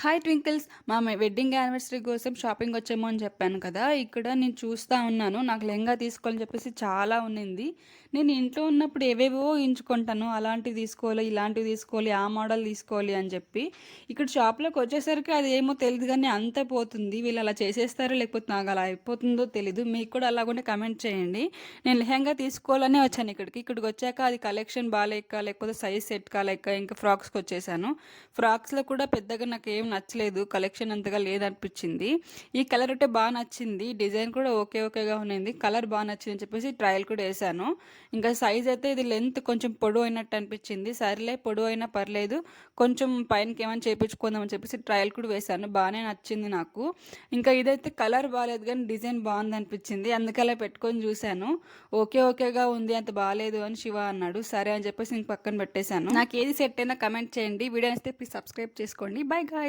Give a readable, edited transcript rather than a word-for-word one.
Hi ట్వింకిల్స్. Wedding anniversary కోసం shopping వచ్చేమో అని చెప్పాను కదా! ఇక్కడ నేను చూస్తా ఉన్నాను. నాకు లెహంగా తీసుకోవాలని చెప్పేసి చాలా ఉన్నింది. నేను ఇంట్లో ఉన్నప్పుడు ఏవేవో ఎంచుకుంటాను. అలాంటివి తీసుకోవాలి, ఇలాంటివి తీసుకోవాలి, ఆ మోడల్ తీసుకోవాలి అని చెప్పి. ఇక్కడ షాప్‌లోకి వచ్చేసరికి అది ఏమో తెలీదు గానీ అంతే పోతుంది. వీళ్ళు అలా చేసేస్తారో లేకపోతే నాకు అలా అయిపోతుందో తెలీదు. మీకు కూడా అలాగుంటే కామెంట్ చేయండి. నేను లెహంగా తీసుకోవాలనే వచ్చాను ఇక్కడికి. ఇక్కడికొచ్చాక అది కలెక్షన్ బాలేక, లేకపోతే సైజ్ సెట్ కాలేక ఇంకా ఫ్రాక్స్‌కొచ్చేసాను. ఫ్రాక్స్‌లో కూడా పెద్దగా నాకేం నచ్చలేదు. కలెక్షన్ అంతగా లేదనిపించింది. ఈ కలర్ అంటే బాగా నచ్చింది. డిజైన్ కూడా ఓకేగా ఉన్నింది. కలర్ బాగా నచ్చిందని చెప్పేసి ట్రయల్ కూడా వేసాను. ఇంకా సైజ్ అయితే ఇది లెంత్ కొంచెం పొడవు అయినట్టు అనిపించింది. సరేలే పొడవు అయినా పర్లేదు, కొంచెం పైనకి ఏమైనా చేపించుకుందామని చెప్పేసి ట్రయల్ కూడా వేసాను. బాగానే నచ్చింది నాకు. ఇంకా ఇదైతే కలర్ బాగాలేదు కానీ డిజైన్ బాగుంది అనిపించింది. అందుకలా పెట్టుకొని చూశాను. ఓకేగా ఉంది, అంత బాగాలేదు అని శివ అన్నాడు. సరే అని చెప్పేసి ఇంక పక్కన పెట్టేశాను. నాకు ఏది సెట్ అయినా కమెంట్ చేయండి. వీడియో నచ్చితే ప్లీజ్ సబ్స్క్రైబ్ చేసుకోండి. By guys.